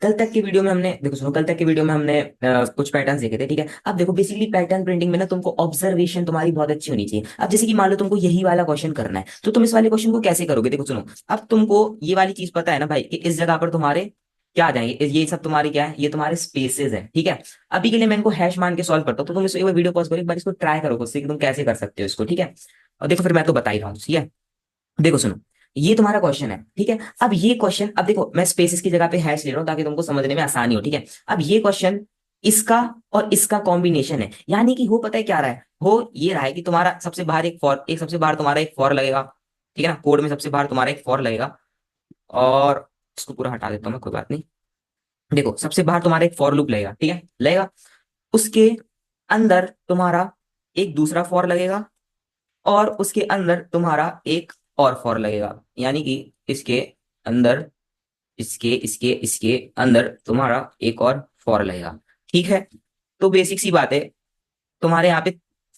कल तक के वीडियो में हमने देखो सुनो, कल तक के वीडियो में हमने कुछ पैटर्न्स देखे थे, ठीक है। अब देखो बेसिकली पैटर्न प्रिंटिंग में ना तुमको ऑब्जर्वेशन तुम्हारी बहुत अच्छी होनी चाहिए। अब जैसे कि मान लो तुमको यही वाला क्वेश्चन करना है, तो तुम इस वाले क्वेश्चन को कैसे करोगे? देखो सुनो, अब तुमको ये वाली चीज पता है ना भाई कि इस जगह पर तुम्हारे क्या आ जाएंगे, ये सब तुम्हारे क्या है, ये तुम्हारे स्पेसेस है, ठीक है। अभी के लिए मैं इनको हैश मान के सॉल्व करता हूँ, तो तुम इसको एक बार वीडियो पॉज करो, एक बार इसको ट्राई करो खुद से कि तुम कैसे कर सकते हो इसको, ठीक है। और देखो फिर मैं तो बता ही रहा हूँ, ठीक है। देखो सुनो, ये तुम्हारा क्वेश्चन है, ठीक है। अब ये क्वेश्चन, अब देखो मैं स्पेसेस की जगह पे हैश ले रहा हूँ ताकि तुमको समझने में आसानी हो, ठीक है। अब ये क्वेश्चन इसका और इसका कॉम्बिनेशन है, यानी कि हो पता है क्या रहा है, हो ये रहा है कि तुम्हारा सबसे बाहर एक फॉर, एक सबसे बाहर तुम्हारा एक फॉर लगेगा, ठीक है ना। कोड में सबसे बाहर तुम्हारा एक फॉर लगेगा, और इसको पूरा हटा देता हूँ मैं, कोई बात नहीं। देखो सबसे बाहर तुम्हारा एक फॉर लूप लगेगा, ठीक है, लगेगा। उसके अंदर तुम्हारा एक दूसरा फॉर लगेगा, और उसके अंदर तुम्हारा एक और फॉर लगेगा, यानी कि इसके अंदर, इसके अंदर तुम्हारा एक और फॉर लगेगा, ठीक है। तो बेसिक सी बात है, तुम्हारे यहाँ पे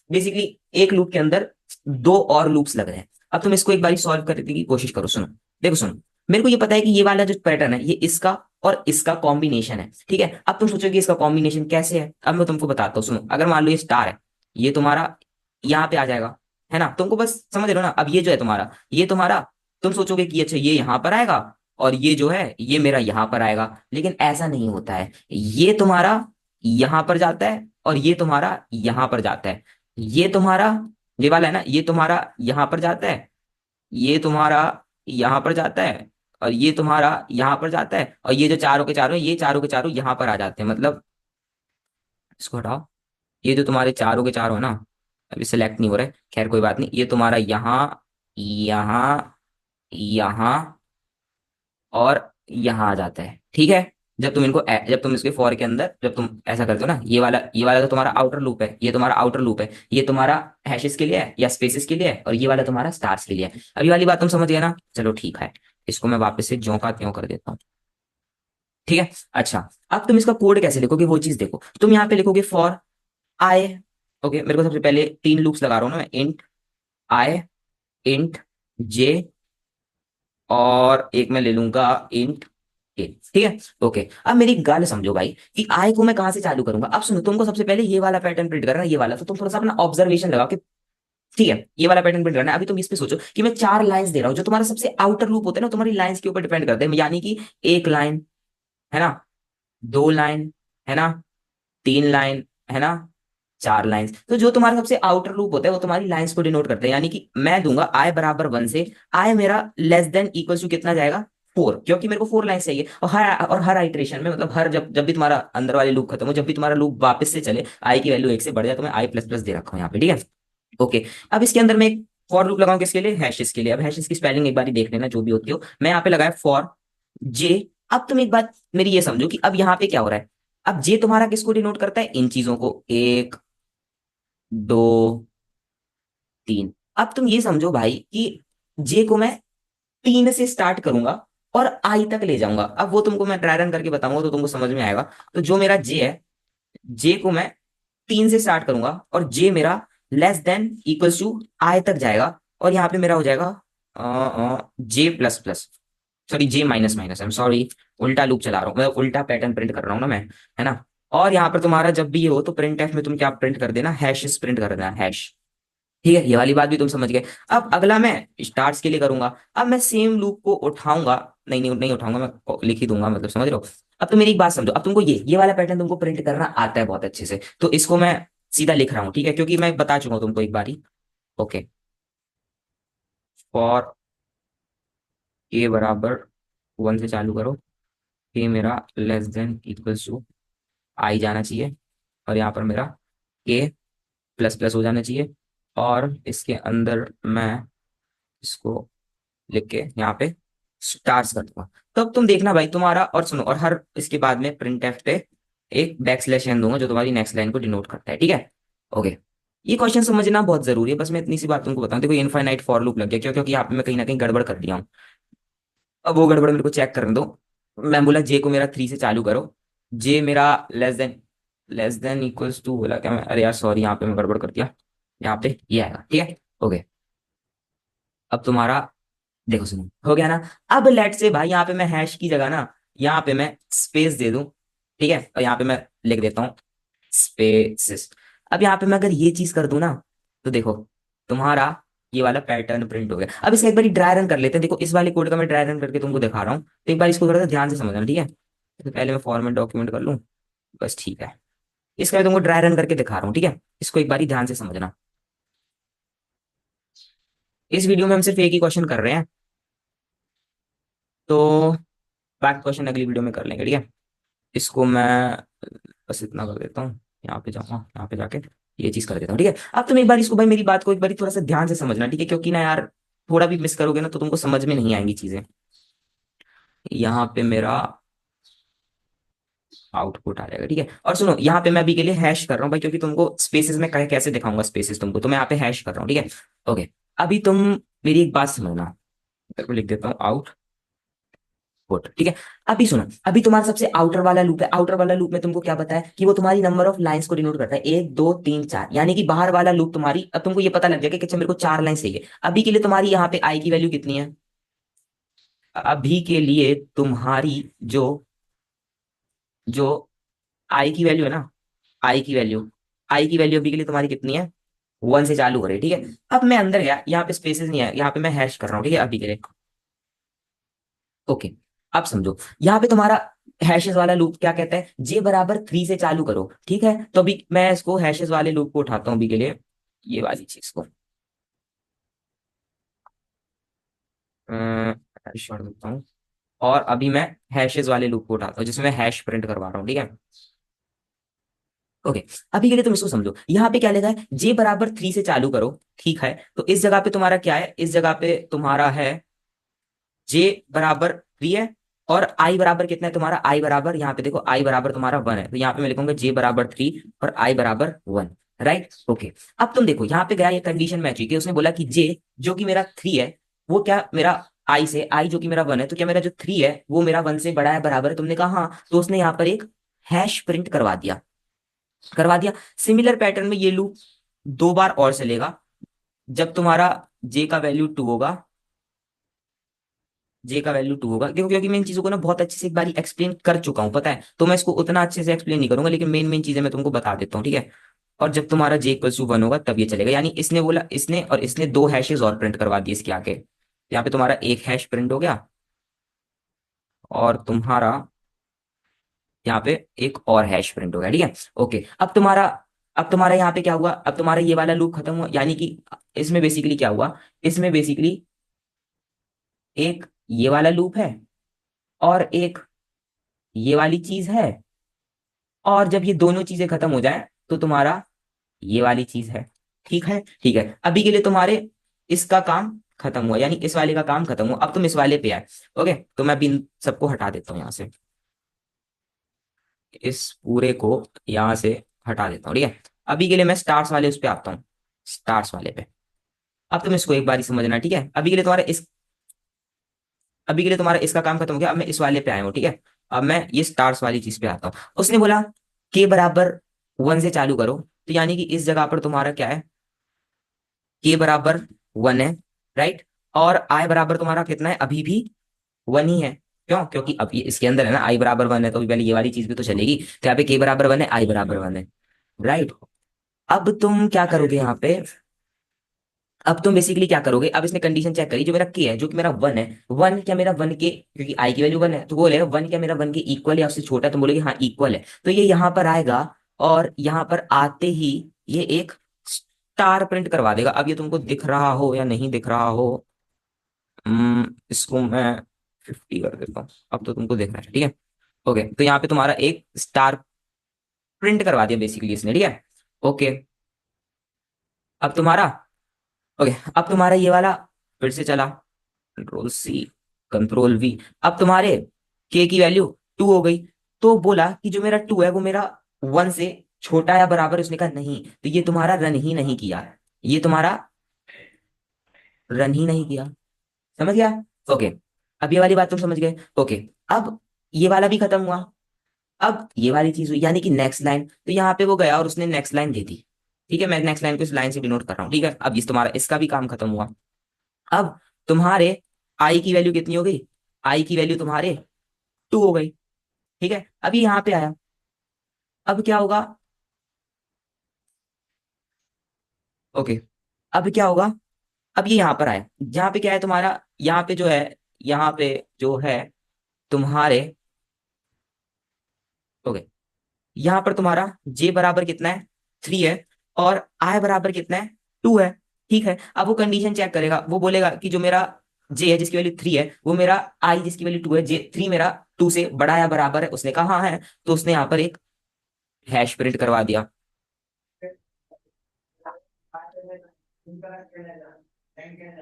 बेसिकली एक लूप के अंदर दो और लूप्स लग रहे हैं। अब तुम इसको एक बार सॉल्व करने की कोशिश करो। सुनो, देखो सुनो, मेरे को ये पता है कि ये वाला जो पैटर्न है ये इसका और इसका कॉम्बिनेशन है, ठीक है। अब तुम सोचोगे इसका कॉम्बिनेशन कैसे है, अब मैं तुमको बताता हूँ। सुनो, अगर मान लो ये स्टार है, ये तुम्हारा यहाँ पे आ जाएगा, है ना। तुमको बस समझ रहे हो ना। अब ये जो है तुम्हारा, ये तुम्हारा, तुम सोचोगे कि अच्छा ये यहाँ पर आएगा, और ये जो है ये मेरा यहाँ पर आएगा, लेकिन ऐसा नहीं होता है। ये तुम्हारा यहाँ पर जाता है, और ये तुम्हारा यहाँ पर जाता है। ये तुम्हारा, ये वाला है ना, ये तुम्हारा यहाँ पर जाता है, ये तुम्हारा यहाँ पर जाता है, और ये तुम्हारा यहाँ पर जाता है, और ये जो चारों के चारों, ये चारों के चारों यहाँ पर आ जाते हैं। मतलब इसको हटाओ, ये जो तुम्हारे चारों के चारों है ना, अभी सिलेक्ट नहीं हो रहा है, खैर कोई बात नहीं। ये तुम्हारा यहाँ, यहाँ, यहाँ और यहाँ आ जाता है, ठीक है। जब तुम इनको जब तुम इसके फॉर के अंदर जब तुम ऐसा करते हो ना, ये वाला तो तुम्हारा आउटर लूप है, ये तुम्हारा आउटर लूप है, ये तुम्हारा हैशेस के लिए है या स्पेसेस के लिए है, और ये वाला तुम्हारा स्टार्स के लिए है। अब ये वाली बात तुम समझ गए ना, चलो ठीक है। इसको मैं वापस से ज्यों का त्यों कर देता हूँ, ठीक है। अच्छा, अब तुम इसका कोड कैसे लिखोगे वो चीज देखो। तुम यहाँ पे लिखोगे फॉर आई, ओके। मेरे को सबसे पहले तीन लूप्स लगा रहा हूँ ना मैं, इंट आई, इंट जे, और एक मैं ले लूंगा इंट के, ठीक है। ओके, अब मेरी गाल समझो भाई कि आई को मैं कहां से चालू करूंगा। अब सुनो, तुमको सबसे पहले ये वाला पैटर्न प्रिंट करना है, ये वाला, तो तुम थोड़ा सा अपना ऑब्जर्वेशन लगाओ कि ठीक है ये वाला पैटर्न प्रिंट करना है। अभी तुम इस पे सोचो कि मैं चार लाइंस दे रहा हूँ, जो तुम्हारा सबसे आउटर लूप होता है ना, तुम्हारी लाइंस के ऊपर डिपेंड करते हैं, यानी कि एक लाइन है ना, दो लाइन है ना, तीन लाइन है ना, चार लाइंस। तो जो तुम्हारा सबसे आउटर लूप होता है वो तुम्हारी लाइंस को डिनोट करता है, यानी कि मैं दूंगा आई बराबर वन से, आई मेरा लेस देन इक्वल टू कितना जाएगा, फोर, क्योंकि मेरे को फोर लाइन्स चाहिए। और हर आइट्रेशन में, मतलब हर जब जब भी तुम्हारा अंदर वाले लूप खत्म हो, जब भी तुम्हारा लूप वापस से चले, आई की वैल्यू एक से बढ़ जाए, तो मैं आई प्लस प्लस दे रखा हूँ यहाँ पे, ठीक है। ओके, अब इसके अंदर मैं एक फॉर लूप लगाऊं किसके लिए, हैशेस के लिए। अब हैशेस की स्पेलिंग एक बार ही देख लेना जो भी होती हो। मैं यहाँ पे लगाया फॉर जे। अब तुम एक बात मेरी ये समझो कि अब यहाँ पे क्या हो रहा है। अब जे तुम्हारा किसको डिनोट करता है, इन चीजों को, एक, दो, तीन। अब तुम ये समझो भाई कि जे को मैं तीन से स्टार्ट करूंगा और आई तक ले जाऊंगा। अब वो तुमको मैं ट्राई रन करके बताऊंगा तो तुमको समझ में आएगा। तो जो मेरा जे है, जे को मैं तीन से स्टार्ट करूंगा, और जे मेरा less than equals to I तक जाएगा, और यहाँ पे मेरा हो जाएगा J plus plus, sorry J minus minus, I am sorry, उल्टा लूप चला रहा हूँ मैं, उल्टा पैटर्न प्रिंट कर रहा हूँ ना मैं, है ना। और यहाँ पर तुम्हारा जब भी ये हो तो प्रिंट एफ में तुम क्या प्रिंट कर देना, हैश प्रिंट कर देना, हैश, ठीक है। ये वाली बात भी तुम समझ गए। अब अगला मैं स्टार्स के लिए करूंगा। अब मैं सेम लूप को उठाऊंगा, नहीं नहीं नहीं उठाऊंगा, मैं लिख ही दूंगा, मतलब समझ रहे हो। अब तो मेरी एक बात समझो, अब तुमको ये वाला पैटर्न तुमको प्रिंट करना आता है बहुत अच्छे से, तो इसको मैं सीधा लिख रहा हूँ, ठीक है, क्योंकि मैं बता चुका हूँ तुमको एक बार ही। ओके, फॉर ए बराबर वन से चालू करो, ए मेरा लेस देन इक्वल्स टू आई जाना चाहिए, और यहाँ पर मेरा ए प्लस प्लस हो जाना चाहिए, और इसके अंदर मैं इसको लिख के यहाँ पे स्टार्स कर दूंगा। तो अब तुम देखना भाई तुम्हारा, और सुनो, और हर इसके बाद में प्रिंट एफ पे एक बैक स्लैश एन दूंगा जो तुम्हारी नेक्स्ट लाइन को डिनोट करता है, ठीक है। ओके, ये क्वेश्चन समझना बहुत जरूरी है, बस मैं इतनी सी बात तुमको बताऊं। देखो इनफाइनाइट फॉर लूप लग गया, क्यों? क्योंकि यहाँ पे मैं कहीं ना कहीं गड़बड़ कर दिया हूँ। अब वो गड़बड़ मेरे को चेक करने दो। मैं बोला जे को मेरा थ्री से चालू करो, जे मेरा लेस देन इक्वल्स टू बोला क्या मैं, अरे यार सॉरी, यहाँ पे मैं गड़बड़ कर दिया। यहाँ पे ये आएगा, ठीक है। ओके, अब तुम्हारा देखो सुनो, हो गया ना। अब लेट से भाई यहाँ पे मैं हैश की जगह ना यहाँ पे मैं स्पेस दे दूं, ठीक है, और यहाँ पे मैं लिख देता हूँ स्पेसिस। अब यहाँ पे मैं अगर ये चीज कर दूं ना, तो देखो तुम्हारा ये वाला पैटर्न प्रिंट हो गया। अब इसका एक बार ड्राई रन कर लेते हैं। देखो इस वाले कोड का मैं ड्राई रन करके तुमको दिखा रहा हूँ, तो एक बार इसको थोड़ा सा ध्यान से समझना, ठीक है। तो पहले मैं फॉर्मेट डॉक्यूमेंट कर लूँ, बस ठीक है। इसका मैं तुमको ड्राई रन करके दिखा रहा हूँ, ठीक है। इसको एक बार ध्यान से समझना। इस वीडियो में हम सिर्फ एक ही क्वेश्चन कर रहे हैं, तो बाकी क्वेश्चन अगली वीडियो में कर लेंगे, ठीक है। इसको मैं बस इतना कर देता हूँ, यहाँ पे जाऊँगा, यहाँ पे जाके ये चीज कर देता हूँ, ठीक है। अब तुम एक बार इसको भाई मेरी बात को एक बार थोड़ा सा ध्यान से समझना, ठीक है, क्योंकि ना यार थोड़ा भी मिस करोगे ना तो तुमको समझ में नहीं आएंगी चीजें। यहाँ पे मेरा आउटपुट आ जाएगा, ठीक है। और सुनो यहाँ पे मैं अभी के लिए हैश कर रहा हूँ भाई, क्योंकि तुमको स्पेसेस में कैसे दिखाऊंगा स्पेसेस तुमको, तो मैं यहाँ पे हैश कर रहा हूँ, ठीक है। ओके, अभी तुम मेरी एक बात समझना, मेरे को लिख देता हूँ आउट पुट, ठीक है। अभी सुनो, अभी तुम्हारा सबसे आउटर वाला लूप है। आउटर वाला लूप में तुमको क्या पता है कि वो तुम्हारी नंबर ऑफ लाइंस को डिनोट करता है, 1 2 3 4, यानी कि बाहर वाला लूप तुम्हारी, अब तुमको ये पता लग जाएगा कि अच्छा मेरे को 4 लाइन चाहिए। अभी के लिए तुम्हारी यहाँ पे आई की वैल्यू कितनी है? अभी के लिए तुम्हारी जो जो आई की वैल्यू है ना, आई की वैल्यू, आई की वैल्यू अभी के लिए तुम्हारी कितनी है? 1 से चालू हो रही है, ठीक है। अब मैं अंदर गया, यहाँ पे स्पेसेस नहीं है, यहाँ पे मैं हैश कर रहा हूँ, ठीक है, अभी के लिए। ओके, अब समझो यहाँ पे तुम्हारा हैशेस वाला लूप क्या कहता है, J = 3 से चालू करो, ठीक है। तो अभी मैं इसको हैशेस वाले लूप को उठाता हूँ अभी के लिए, ये वाली चीज को हैश कर देता हूँ, और अभी मैं हैशेस वाले लूप को उठाता हूँ जिसमें मैं हैश प्रिंट करवा रहा हूँ, ठीक है। ओके, अभी के लिए तुम इसको समझो, यहाँ पे क्या लिखा है, J = 3 से चालू करो, ठीक है। तो इस जगह पे तुम्हारा क्या है, इस जगह पे तुम्हारा है J = 3 है, और I बराबर कितना है तुम्हारा, I बराबर यहाँ पे देखो I बराबर तुम्हारा 1 है, तो यहाँ पे मैं लिखूंगा J = 3 और I = 1, राइट। ओके, अब तुम देखो यहाँ पे गया, ये कंडीशन मैच हुई कि उसने बोला कि J जो कि मेरा 3 है, वो क्या मेरा I से, I जो कि मेरा 1 है, तो क्या मेरा जो 3 है वो मेरा 1 से बड़ा है, बराबर है? तुमने कहा हाँ, तो उसने यहाँ पर एक हैश प्रिंट करवा दिया, करवा दिया। सिमिलर पैटर्न में ये लूप 2 बार और चलेगा, जब तुम्हारा J का वैल्यू 2 होगा, जे का वैल्यू 2 होगा। देखो क्योंकि मैं इन चीजों को ना बहुत अच्छे से एक बार एक्सप्लेन कर चुका हूँ, पता है, तो मैं इसको उतना अच्छे से एक्सप्लेन नहीं करूंगा, लेकिन मेन मेन चीजें मैं तुमको बता देता हूँ, ठीक है। और जब तुम्हारा J = 1 होगा तब ये चलेगा, यानी इसने बोला, इसने और इसने 2 हैशेस और प्रिंट करवा दिए इसके आगे। यहाँ पे तुम्हारा एक हैश प्रिंट हो गया, और तुम्हारा यहाँ पे एक और हैश प्रिंट हो गया, ठीक है। ओके, अब तुम्हारा यहाँ पे क्या हुआ, अब तुम्हारा ये वाला लूप खत्म हुआ, यानी कि इसमें बेसिकली क्या हुआ, इसमें बेसिकली एक ये वाला लूप है और एक ये वाली चीज है, और जब ये दोनों चीजें खत्म हो जाए तो तुम्हारा ये वाली चीज है, ठीक है, ठीक है। अभी के लिए तुम्हारे इसका काम खत्म हुआ, यानी इस वाले का काम खत्म हुआ, अब तुम इस वाले पे आए। ओके, तो मैं अभी इन सबको हटा देता हूँ यहाँ से, इस पूरे को यहाँ से हटा देता हूँ, ठीक है। अभी के लिए मैं स्टार्स वाले उस पे आता हूँ, स्टार्स वाले पे। अब तुम इसको एक बार ही समझना, ठीक है। अभी के लिए तुम्हारा इसका काम खत्म हो गया, अब मैं इस वाले पे आया हूँ, ठीक है। अब मैं ये स्टार्स वाली चीज पे आता हूँ। उसने बोला K = 1 से चालू करो, तो यानी कि इस जगह पर तुम्हारा क्या है, K = 1 है, राइट। और I बराबर तुम्हारा कितना है, अभी भी 1 ही है। क्यों? क्योंकि अब ये इसके अंदर है ना, I = 1 है, तो अभी पहले ये वाली चीज भी तो चलेगी। तो यहाँ पे K = 1 है, I = 1 है, राइट। अब तुम क्या करोगे यहाँ पे, अब तुम बेसिकली क्या करोगे, अब इसने कंडीशन चेक करी, जो मेरा के है, जो कि मेरा 1 है, 1 क्या मेरा 1 के, क्योंकि आई की वैल्यू 1 है, तो वो बोलेगा 1 क्या मेरा 1 के इक्वल या उससे छोटा है, तो बोलेगी हाँ इक्वल है। तो ये यहाँ पर आएगा, और यहाँ पर आते ही ये एक स्टार प्रिंट करवा देगा। अब ये तुमको दिख रहा हो या नहीं दिख रहा हो, इसको मैं 50 कर देता हूँ, अब तो तुमको दिख रहा है, ठीक है। ओके, तो यहाँ पे तुम्हारा एक स्टार प्रिंट करवा दिया बेसिकली इसने, ठीक है। ओके, अब तुम्हारा, ओके, अब तुम्हारा ये वाला फिर से चला, Ctrl+C, Ctrl+V। अब तुम्हारे के की वैल्यू 2 हो गई, तो बोला कि जो मेरा 2 है वो मेरा 1 से छोटा या बराबर, उसने कहा नहीं, तो ये तुम्हारा रन ही नहीं किया, ये तुम्हारा रन ही नहीं किया, समझ गया। ओके, अब ये वाली बात तुम समझ गए। ओके, अब ये वाला भी खत्म हुआ, अब ये वाली चीज हुई, यानी कि नेक्स्ट लाइन, तो यहाँ पे वो गया और उसने नेक्स्ट लाइन दे दी, ठीक है। मैं नेक्स्ट लाइन को इस लाइन से डिनोट कर रहा हूँ, ठीक है। अब इस तुम्हारा इसका भी काम खत्म हुआ। अब तुम्हारे आई की वैल्यू कितनी हो गई, आई की वैल्यू तुम्हारे 2 हो गई। ठीक है, अब ये यहाँ पे आया, अब क्या होगा, ओके, अब क्या होगा, अब ये यहाँ पर आया, यहाँ पे क्या है तुम्हारा, यहाँ पे जो है, यहाँ पे जो है तुम्हारे, ओके, यहाँ पर तुम्हारा जे बराबर कितना है, 3 है, और आई बराबर कितना है, 2 है। ठीक है, अब वो कंडीशन चेक करेगा, वो बोलेगा कि जो मेरा जे है जिसकी वैल्यू 3 है, वो मेरा आई जिसकी वैल्यू 2 है, जे 3 मेरा 2 से बड़ा या बराबर है, उसने कहा हाँ है, तो उसने यहाँ पर एक हैश प्रिंट करवा दिया।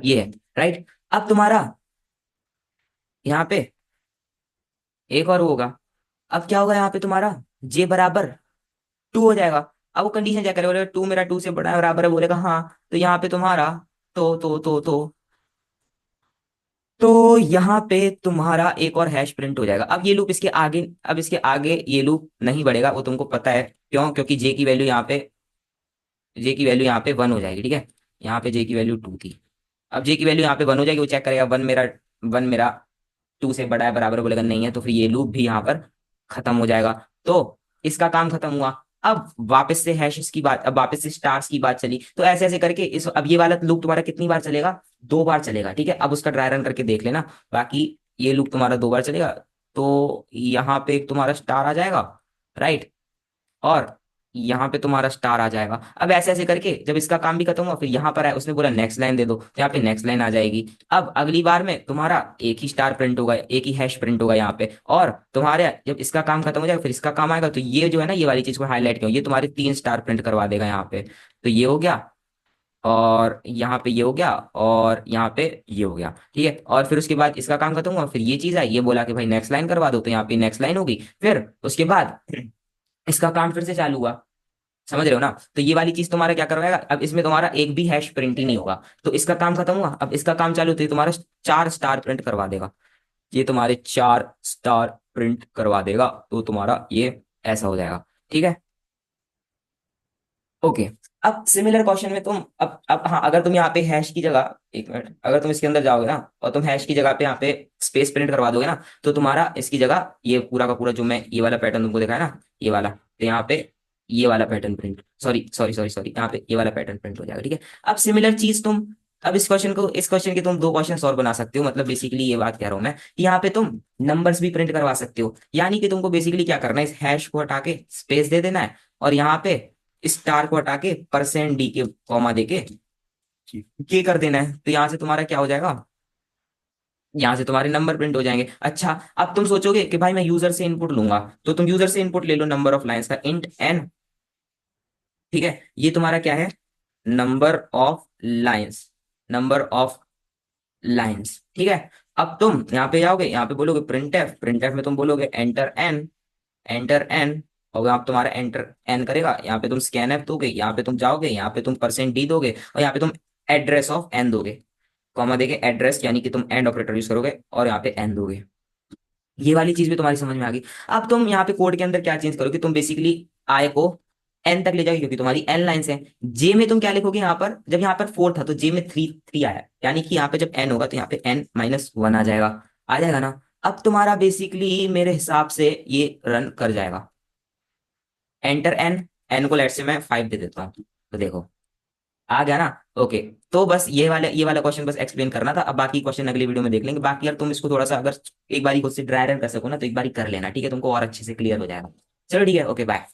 ये है, राइट। अब तुम्हारा यहाँ पे एक और वो होगा, अब क्या होगा यहाँ पे तुम्हारा, जे बराबर 2 हो जाएगा। अब वो कंडीशन चेक करेगा, बोलेगा 2 मेरा 2 से बड़ा है बराबर है, बोलेगा हाँ, तो यहाँ पे तुम्हारा, तो यहाँ पे तुम्हारा एक और हैश प्रिंट हो जाएगा। अब ये लूप इसके आगे, अब इसके आगे ये लूप नहीं बढ़ेगा, वो तुमको पता है क्यों, क्योंकि जे की वैल्यू यहाँ पे, जे की वैल्यू यहाँ पे 1 हो जाएगी। ठीक है, यहाँ पे जे की वैल्यू 2 थी, अब जे की वैल्यू यहाँ पे 1 हो जाएगी, वो चेक करेगा 1 मेरा 2 से बड़ा है बराबर है, बोलेगा नहीं है, तो फिर ये लूप भी यहाँ पर खत्म हो जाएगा। तो इसका काम खत्म हुआ। अब वापस से हैशेस की बात, अब वापस से स्टार्स की बात चली, तो ऐसे ऐसे करके इस, अब ये वाला लूप तुम्हारा कितनी बार चलेगा, 2 बार चलेगा। ठीक है, अब उसका ड्राई रन करके देख लेना, बाकी ये लूप तुम्हारा 2 बार चलेगा। तो यहाँ पे एक तुम्हारा स्टार आ जाएगा, राइट, और यहाँ पे तुम्हारा स्टार आ जाएगा। अब ऐसे ऐसे करके जब इसका काम भी खत्म हुआ, फिर यहाँ पर आया, उसने बोला नेक्स्ट लाइन दे दो, तो यहाँ पे नेक्स्ट लाइन आ जाएगी। अब अगली बार में तुम्हारा एक ही स्टार प्रिंट होगा, एक ही हैश प्रिंट होगा यहाँ पे, और तुम्हारे जब इसका काम खत्म हो जाएगा, फिर इसका काम आएगा, तो ये जो है ना, ये वाली चीज को हाईलाइट क्यों, ये तुम्हारे 3 स्टार प्रिंट करवा देगा यहाँ पे। तो ये हो गया, और यहाँ पे ये हो गया, और यहाँ पे ये हो गया। ठीक है, और फिर उसके बाद इसका काम खत्म हुआ, फिर ये चीज आई, ये बोला कि भाई नेक्स्ट लाइन करवा दो, तो यहाँ पे नेक्स्ट लाइन होगी। फिर उसके बाद इसका काम फिर से चालू हुआ, समझ रहे हो ना। तो ये वाली चीज तुम्हारा क्या करवाएगा, अब इसमें तुम्हारा एक भी हैश प्रिंट ही नहीं होगा, तो इसका काम खत्म हुआ, अब इसका काम चालू, तो ये तुम्हारा 4 स्टार प्रिंट करवा देगा, ये तुम्हारे 4 स्टार प्रिंट करवा देगा, तो तुम्हारा ये ऐसा हो जाएगा। ठीक है, ओके। अब सिमिलर क्वेश्चन में तुम, अब हाँ, अगर तुम यहाँ पे हैश की जगह, एक मिनट, अगर तुम इसके अंदर जाओगे ना, और तुम हैश की जगह पे यहाँ पे स्पेस प्रिंट करवा दोगे ना, तो तुम्हारा इसकी जगह ये पूरा का पूरा जो मैं ये वाला पैटर्न तुमको दिखाया ना, ये वाला, तो यहाँ पे ये वाला पैटर्न प्रिंट, सॉरी, यहाँ पे ये वाला पैटर्न प्रिंट हो जाएगा। ठीक है, अब सिमिलर चीज तुम, अब इस क्वेश्चन के तुम 2 क्वेश्चन और बना सकते हो, मतलब बेसिकली ये बात कह रहा हूं मैं कि यहाँ पे तुम नंबर्स भी प्रिंट करवा सकते हो, यानी कि तुमको बेसिकली क्या करना है, इस हैश को हटा के स्पेस दे देना है, और यहाँ पे स्टार को हटा के %d के कॉमा देके के कर देना है, तो यहाँ से तुम्हारा क्या हो जाएगा, यहाँ से तुम्हारे नंबर प्रिंट हो जाएंगे। अच्छा, अब तुम सोचोगे कि भाई मैं यूजर से इनपुट लूंगा, तो तुम यूजर से इनपुट ले लो नंबर ऑफ लाइंस का, इंट n। ठीक है, ये तुम्हारा क्या है, number of lines, number of lines. ठीक है, अब तुम यहाँ पे जाओगे, यहाँ पे बोलोगे प्रिंट एफ में तुम बोलोगे एंटर एन, एंटर एन, और यहाँ पे तुम्हारा एंटर एन करेगा, यहाँ पे तुम स्कैन एफ दोगे, यहाँ पे तुम जाओगे, यहाँ पे तुम %d दोगे, और यहाँ पे तुम एड्रेस ऑफ एन दोगे, कॉमा देके एड्रेस, यानी कि तुम एंड ऑपरेटर यूज करोगे, और यहाँ पे एन दोगे। ये वाली चीज भी तुम्हारी समझ में आ गई। अब तुम यहाँ पे कोड के अंदर क्या चेंज करोगे, तुम बेसिकली आई को एन तक ले जाओगे, क्योंकि तुम्हारी एन लाइन्स है। जे में तुम क्या लिखोगे, यहाँ पर जब यहाँ पर 4 था, तो जे में 3 आया, यानी कि यहाँ पे जब एन होगा, तो यहाँ पे n-1 आ जाएगा ना। अब तुम्हारा बेसिकली मेरे हिसाब से ये रन कर जाएगा, एंटर एन, एन को लेट से मैं 5 दे देता हूँ, तो देखो आ गया ना। ओके, तो बस ये वाला क्वेश्चन बस एक्सप्लेन करना था, अब बाकी क्वेश्चन अगली वीडियो में देख लेंगे। बाकी यार तुम इसको थोड़ा सा अगर एक बारी खुद से ड्राई रन कर सको ना, तो एक बारी कर लेना, ठीक है, तुमको और अच्छे से क्लियर हो जाएगा। चलो ठीक है, ओके बाय।